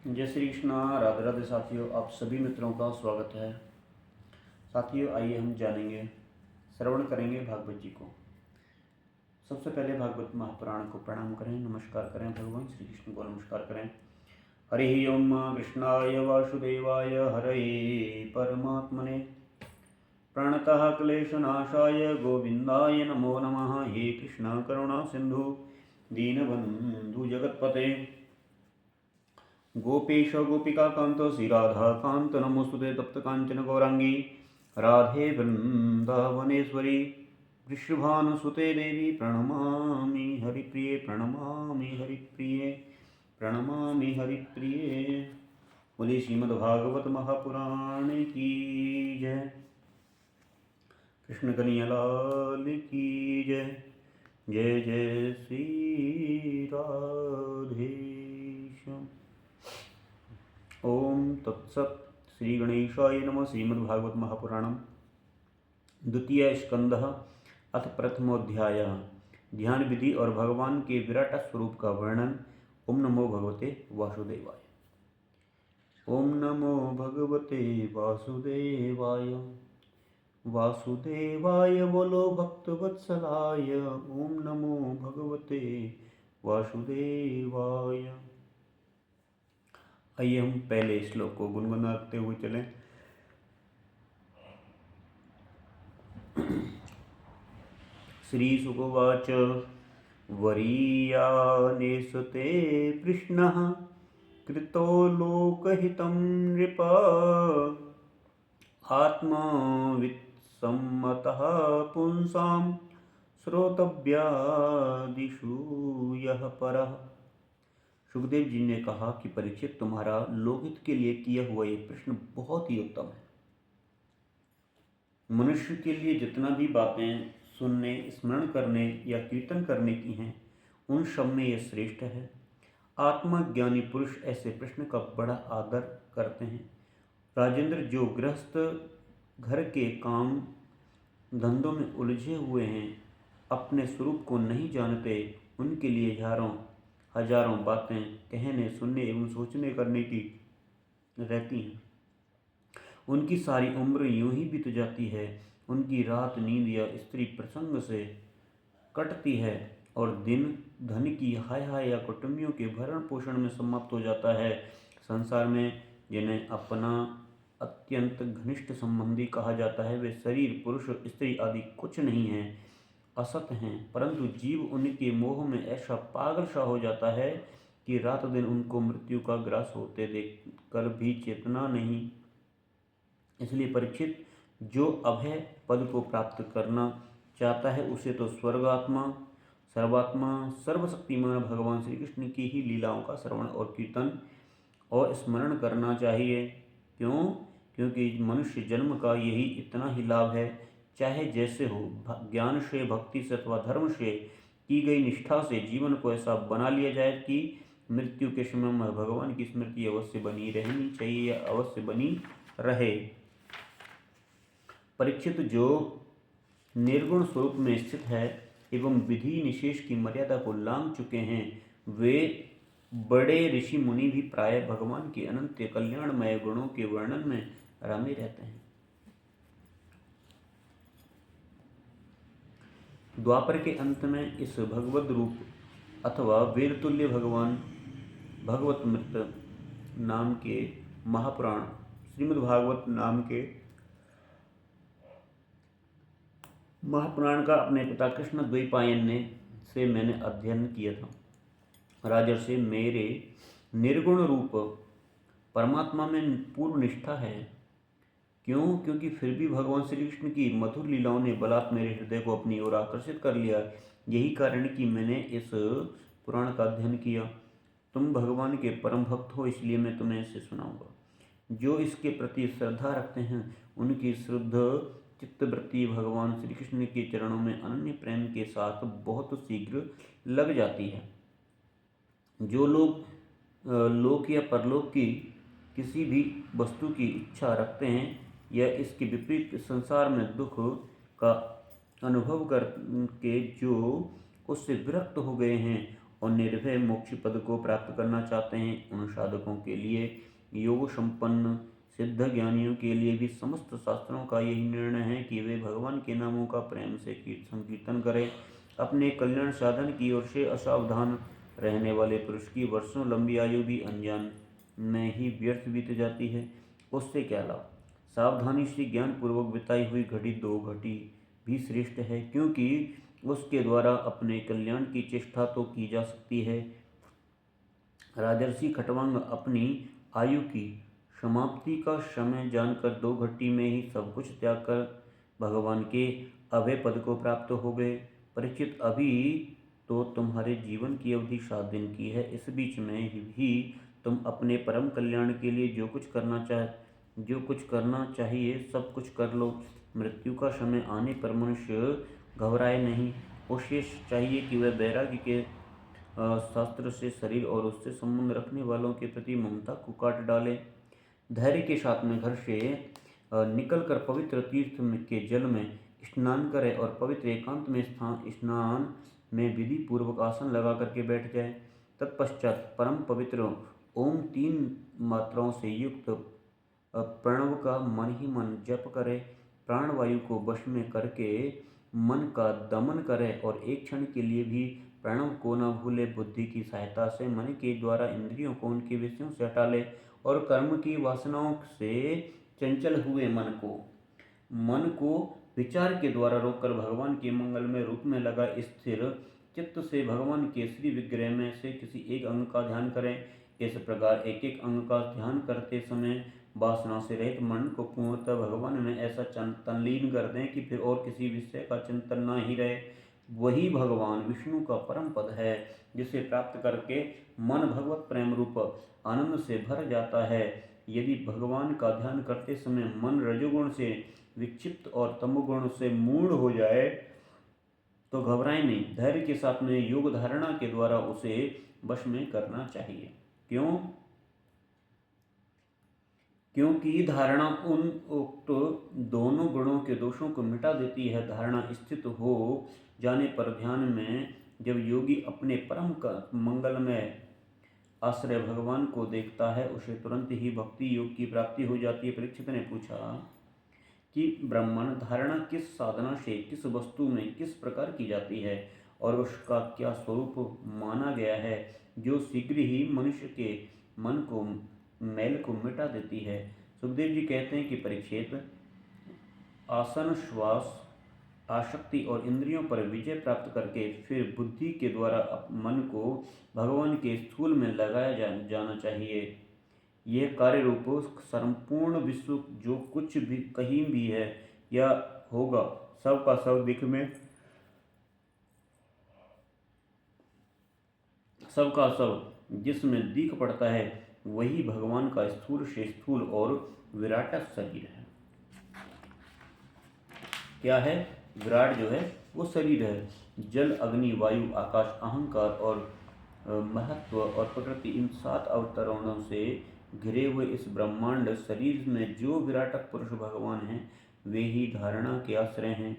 जय श्री कृष्णा। राधे राधे साथियों, आप सभी मित्रों का स्वागत है। साथियों, आइए हम जानेंगे, श्रवण करेंगे भागवत जी को। सबसे पहले भागवत महापुराण को प्रणाम करें, नमस्कार करें, भगवान श्री कृष्ण को नमस्कार करें। हरि ओम कृष्णाय वासुदेवाय हरये परमात्मने प्रणतः क्लेशनाशाय गोविंदाय नमो नमः। हे कृष्ण करुणा सिंधु दीनबंधु जगत्पते गोपेश गोपिका कांत श्री राधा कांत नमोस्तुते तप्त कांचन गौरांगी राधे वृंदावनेश्वरी वृषभानुसुते देवी प्रणमामि हरिप्रिये प्रणमामि हरिप्रिये प्रणमामि हरिप्रिये। बोली श्रीमद्भागवत महापुराण की जय। कृष्ण कन्हैया लाल की जय। जय जय श्री राधे। ओम तत्सत। श्री गणेशाय नमः। श्रीमद्भागवत महापुराणम द्वितीय स्कंदः अथ प्रथमोध्याय। ध्यान विधि और भगवान के विराट स्वरूप का वर्णन। ओम नमो भगवते वासुदेवाय। ओम नमो भगवते वासुदेवाय। वासुदेवाय बोलो भक्तवत्सलाय। ओम नमो भगवते वासुदेवाय। आइए हम पहले श्लोक को गुनगुनाते हुए चलें। श्रीशुकोवाच वरीयानेसुते कृष्णः कृतो लोकहितं नृप आत्मवित्सम्मतः पुंसां श्रोतव्यादिषु यः परः। सुखदेव जी ने कहा कि परीक्षित, तुम्हारा लोकहित के लिए किया हुआ ये प्रश्न बहुत ही उत्तम है। मनुष्य के लिए जितना भी बातें सुनने, स्मरण करने या कीर्तन करने की हैं, उन सब में यह श्रेष्ठ है। आत्मज्ञानी पुरुष ऐसे प्रश्न का बड़ा आदर करते हैं। राजेंद्र, जो गृहस्थ घर के काम धंधों में उलझे हुए हैं, अपने स्वरूप को नहीं जानते, उनके लिए हजारों बातें कहने, सुनने एवं सोचने करने की रहती हैं। उनकी सारी उम्र यूं ही बीत जाती है। उनकी रात नींद या स्त्री प्रसंग से कटती है और दिन धन की हाय हाय या कुटुंबियों के भरण पोषण में समाप्त हो जाता है। संसार में जिन्हें अपना अत्यंत घनिष्ठ संबंधी कहा जाता है, वे शरीर, पुरुष, स्त्री आदि कुछ नहीं हैं, असत हैं। परंतु जीव उनके मोह में ऐसा पागल सा हो जाता है कि रात दिन उनको मृत्यु का ग्रास होते देख कर भी चेतना नहीं। इसलिए परीक्षित, जो अभय पद को प्राप्त करना चाहता है, उसे तो स्वर्गात्मा, सर्वात्मा, सर्वशक्तिमान भगवान श्री कृष्ण की ही लीलाओं का श्रवण और कीर्तन और स्मरण करना चाहिए। क्यों? क्योंकि मनुष्य जन्म का यही इतना ही लाभ है। चाहे जैसे हो, ज्ञान से, भक्ति से अथवा धर्म से, की गई निष्ठा से जीवन को ऐसा बना लिया जाए कि मृत्यु के समय में भगवान की स्मृति अवश्य बनी रहनी चाहिए या अवश्य बनी रहे। परीक्षित, जो निर्गुण स्वरूप में स्थित है एवं विधि निषेध की मर्यादा को लांघ चुके हैं, वे बड़े ऋषि मुनि भी प्रायः भगवान के अनंत कल्याणमय गुणों के वर्णन में रमे रहते हैं। द्वापर के अंत में इस भगवद रूप अथवा वेदतुल्य भगवान भगवतमृत नाम के महापुराण, श्रीमद्भागवत नाम के महापुराण का अपने पिता कृष्ण द्वैपायन से मैंने अध्ययन किया था। राजर्षि, मेरे निर्गुण रूप परमात्मा में पूर्ण निष्ठा है। क्यों? क्योंकि फिर भी भगवान श्री कृष्ण की मधुर लीलाओं ने बलात् मेरे हृदय को अपनी ओर आकर्षित कर लिया। यही कारण कि मैंने इस पुराण का अध्ययन किया। तुम भगवान के परम भक्त हो, इसलिए मैं तुम्हें इसे सुनाऊंगा। जो इसके प्रति श्रद्धा रखते हैं, उनकी शुद्ध चित्तवृत्ति भगवान श्री कृष्ण के चरणों में अनन्य प्रेम के साथ बहुत शीघ्र लग जाती है। जो लोग लोक या परलोक की किसी भी वस्तु की इच्छा रखते हैं या इसके विपरीत संसार में दुख का अनुभव करके जो उससे विरक्त हो गए हैं और निर्भय मोक्ष पद को प्राप्त करना चाहते हैं, उन साधकों के लिए, योग संपन्न सिद्ध ज्ञानियों के लिए भी समस्त शास्त्रों का यही निर्णय है कि वे भगवान के नामों का प्रेम से संकीर्तन करें। अपने कल्याण साधन की ओर से असावधान रहने वाले पुरुष की वर्षों लंबी आयु भी अनजान में ही व्यर्थ बीत जाती है। उससे क्या लाभ? सावधानी से ज्ञान पूर्वक बिताई हुई घड़ी 2 घड़ी भी श्रेष्ठ है, क्योंकि उसके द्वारा अपने कल्याण की चेष्टा तो की जा सकती है। राजर्षि खटवांग अपनी आयु की समाप्ति का समय जानकर 2 घड़ी में ही सब कुछ त्याग कर भगवान के अभय पद को प्राप्त हो गए। परीक्षित, अभी तो तुम्हारे जीवन की अवधि 7 दिन की है। इस बीच में ही तुम अपने परम कल्याण के लिए जो कुछ करना चाहिए सब कुछ कर लो। मृत्यु का समय आने पर मनुष्य घबराए नहीं। उसे चाहिए कि वह वैराग्य के शास्त्र से शरीर और उससे संबंध रखने वालों के प्रति ममता को काट डाले। धैर्य के साथ में घर से निकलकर पवित्र तीर्थ के जल में स्नान करे और पवित्र एकांत में स्नान में विधि पूर्वक आसन लगा करके बैठ जाए। तत्पश्चात परम पवित्र ओम 3 मात्राओं से युक्त प्रणव का मन ही मन जप करे। प्राणवायु को वश में करके मन का दमन करे और एक क्षण के लिए भी प्रणव को न भूले। बुद्धि की सहायता से मन के द्वारा इंद्रियों को उनके विषयों से हटा ले और कर्म की वासनाओं से चंचल हुए मन को विचार के द्वारा रोककर भगवान के मंगलमय रूप में लगा स्थिर चित्त से भगवान के श्री विग्रह में से किसी एक अंग का ध्यान करें। इस प्रकार एक एक अंग का ध्यान करते समय वासना से रहित मन को पूर्णतः भगवान में ऐसा तल्लीन कर दें कि फिर और किसी विषय का चिंतन न ही रहे। वही भगवान विष्णु का परम पद है, जिसे प्राप्त करके मन भगवत प्रेम रूप आनंद से भर जाता है। यदि भगवान का ध्यान करते समय मन रजोगुण से विक्षिप्त और तमोगुण से मूढ़ हो जाए तो घबराएं नहीं। धैर्य के साथ में योग धारणा के द्वारा उसे वश में करना चाहिए। क्योंकि धारणा उन उक्त दोनों गुणों के दोषों को मिटा देती है। धारणा स्थित हो जाने पर ध्यान में जब योगी अपने परम का मंगलमय आश्रय भगवान को देखता है, उसे तुरंत ही भक्ति योग की प्राप्ति हो जाती है। परीक्षित ने पूछा कि ब्राह्मण, धारणा किस साधना से किस वस्तु में किस प्रकार की जाती है और उसका क्या स्वरूप माना गया है जो शीघ्र ही मनुष्य के मन को मैल को मिटा देती है? सुखदेव जी कहते हैं कि परीक्षित, आसन, श्वास, आसक्ति और इंद्रियों पर विजय प्राप्त करके फिर बुद्धि के द्वारा मन को भगवान के स्थूल में लगाया जाना चाहिए। यह कार्य रूप संपूर्ण विश्व जो कुछ भी कहीं भी है या होगा, सब का सब दिख में सबका सब जिसमें दिख पड़ता है वही भगवान का स्थूल से स्थूल और विराट शरीर है। क्या है? विराट जो है वो शरीर है। जल, अग्नि, वायु, आकाश, अहंकार और महत्व और प्रकृति, इन 7 अवतरणों से घिरे हुए इस ब्रह्मांड शरीर में जो विराट पुरुष भगवान हैं, वे ही धारणा के आश्रय हैं।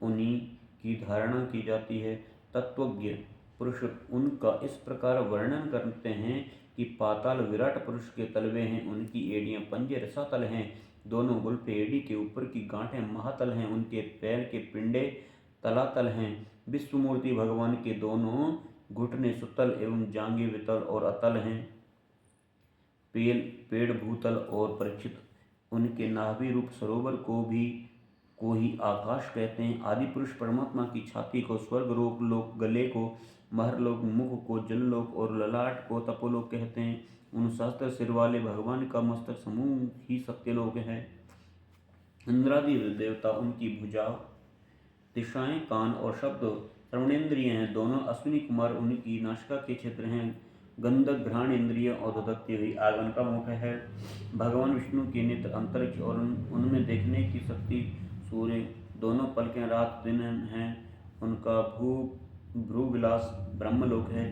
उन्हीं की धारणा की जाती है। तत्वज्ञ पुरुष उनका इस प्रकार वर्णन करते हैं कि पाताल विराट पुरुष के तलवे हैं, उनकी एड़ियाँ पंजे रसातल हैं, दोनों गुल्फे एड़ी के ऊपर की गांठें महातल हैं, उनके पैर के पिंडे तलातल हैं। विश्वमूर्ति भगवान के दोनों घुटने सुतल एवं जांघें वितल और अतल हैं। पेड़ भूतल और परीक्षित, उनके नाभि रूप सरोवर को ही आकाश कहते हैं। आदि पुरुष परमात्मा की छाती को स्वर्ग लोक, गले को महरलोक, मुख को जललोक और ललाट को तपोलोक कहते हैं। उन सहस्त्र सिर वाले भगवान का मस्तक समूह ही सत्यलोक है। इंद्रादि देवता उनकी भुजा, दिशाएं, कान और शब्द श्रवणेन्द्रिय हैं। दोनों अश्विनी कुमार उनकी नासिका के क्षेत्र हैं। गंधक घ्राण इंद्रिय और धधकती हुई आग उनका मुख है। भगवान विष्णु के नेत्र अंतरिक्ष और उनमें देखने की शक्ति सूर्य, दोनों पलकें रात दिन हैं। उनका भ्रूविलास ब्रह्मलोक है।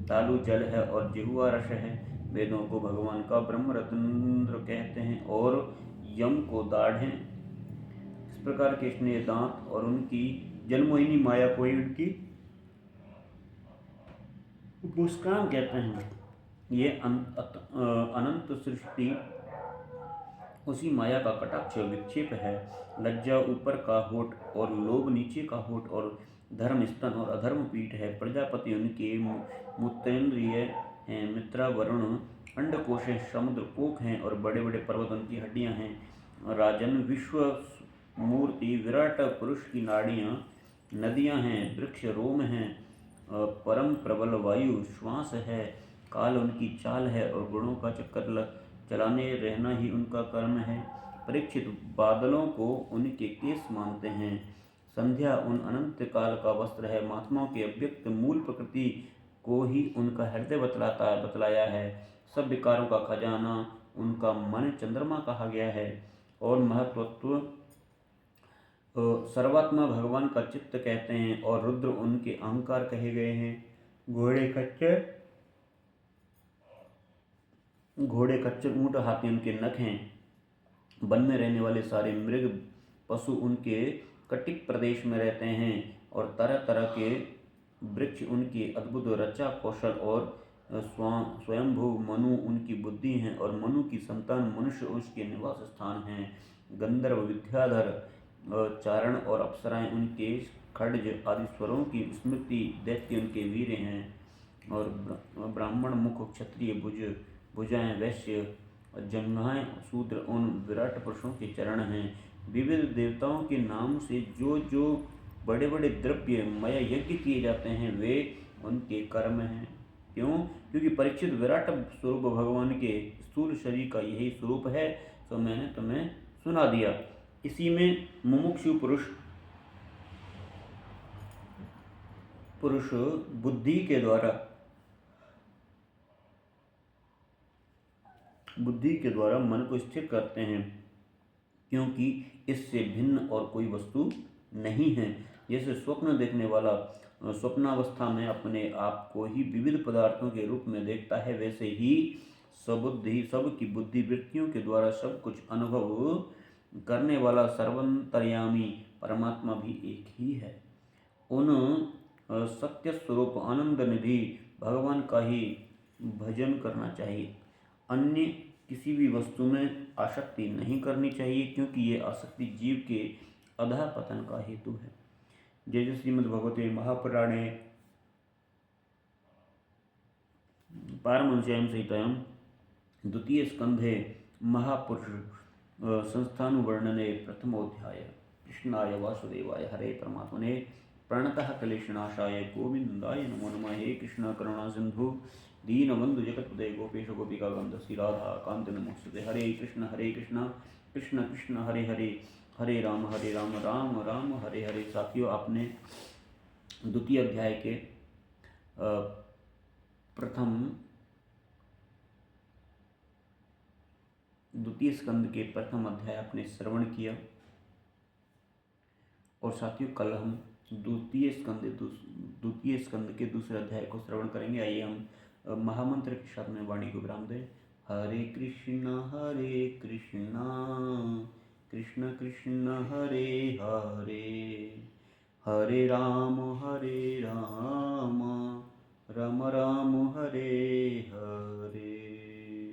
तालु जल है और जिह्वा रस है। वेदों को भगवान का ब्रह्मरंध्र कहते हैं और यम को दाढ़ें। इस प्रकार के स्नेह दांत और उनकी जन्मोहिनी माया को ही उनकी मुस्कान कहते हैं ये अनंत सृष्टि उसी माया का कटाक्ष विक्षेप है। लज्जा ऊपर का होठ और लोभ नीचे का होठ और धर्म स्तन और अधर्म पीठ है। प्रजापति उनके मूत्रेंद्रिय हैं। मित्रा वरुण अंडकोश है। समुद्र कोक हैं और बड़े बड़े पर्वत उनकी हड्डियां हैं। राजन विश्व मूर्ति विराट पुरुष की नाड़ियां नदियां हैं। वृक्ष रोम हैं। परम प्रबल वायु श्वास है। काल उनकी चाल है और गुणों का चक्कर चलाने रहना ही उनका कर्म है। परीक्षित बादलों को उनके केस मानते हैं। संध्या उन अनंत काल का वस्त्र है। महात्माओं के अव्यक्त मूल प्रकृति को ही उनका हृदय बतलाया है। सब विकारों का खजाना उनका मन चंद्रमा कहा गया है। और महत्वत्व सर्वात्मा भगवान का चित्त कहते हैं और रुद्र उनके अहंकार कहे गए हैं। घोड़े खच्चर ऊंट हाथी उनके नख हैं। वन में रहने वाले सारे मृग पशु उनके कटिक प्रदेश में रहते हैं और तरह तरह के वृक्ष उनकी अद्भुत रचा कौशल और स्वयंभू मनु उनकी बुद्धि हैं और मनु की संतान मनुष्य उसके निवास स्थान हैं। गंधर्व विद्याधर चारण और अप्सराएं उनके खड्ज आदि स्वरों की स्मृति दैत्य उनके वीर हैं। और ब्राह्मण मुख क्षत्रिय भुजाएं वैश्य जंघाएं शूद्र उन विराट पुरुषों के चरण हैं। विविध देवताओं के नाम से जो जो बड़े बड़े द्रव्यमय यज्ञ किए जाते हैं वे उनके कर्म हैं। क्यों? क्योंकि परीक्षित विराट स्वरूप भगवान के स्थूल शरीर का यही स्वरूप है। तो मैंने तुम्हें सुना दिया। इसी में मुमुक्षु पुरुष बुद्धि के द्वारा मन को स्थिर करते हैं, क्योंकि इससे भिन्न और कोई वस्तु नहीं है। जैसे स्वप्न देखने वाला स्वप्नावस्था में अपने आप को ही विविध पदार्थों के रूप में देखता है, वैसे ही सबकी बुद्धि वृत्तियों के द्वारा सब कुछ अनुभव करने वाला सर्वंतर्यामी परमात्मा भी एक ही है। उन सत्य स्वरूप आनंद निधि भगवान का ही भजन करना चाहिए। अन्य किसी भी वस्तु में आसक्ति नहीं करनी चाहिए, क्योंकि ये आसक्ति जीव के अधःपतन का हेतु है। जय श्रीमद्भगवते महापुराणे पारमहंस्यां संहितायां द्वितीय स्कंधे महापुरुष संस्थानुवर्णने प्रथमोऽध्याय। कृष्णाय वासुदेवाय हरे परमात्मने प्रणतः क्लेशनाशाय गोविंदाय नमो नमः। हे कृष्ण करुणा सिंधु दीनबंधु जगत्पते गोपेश गोपिका कांत श्री राधा कांत नमोस्तुते। हरे कृष्ण कृष्ण कृष्ण हरे हरे हरे राम राम राम हरे हरे। साथियों, आपने द्वितीय अध्याय के द्वितीय स्कंद के प्रथम अध्याय आपने श्रवण किया। और साथियों, कल हम द्वितीय स्कंद के दूसरे अध्याय को श्रवण करेंगे। आइए हम महामंत्र के साथ में वाणी को विराम दें। हरे कृष्ण कृष्ण कृष्ण हरे हरे, हरे राम राम राम हरे हरे।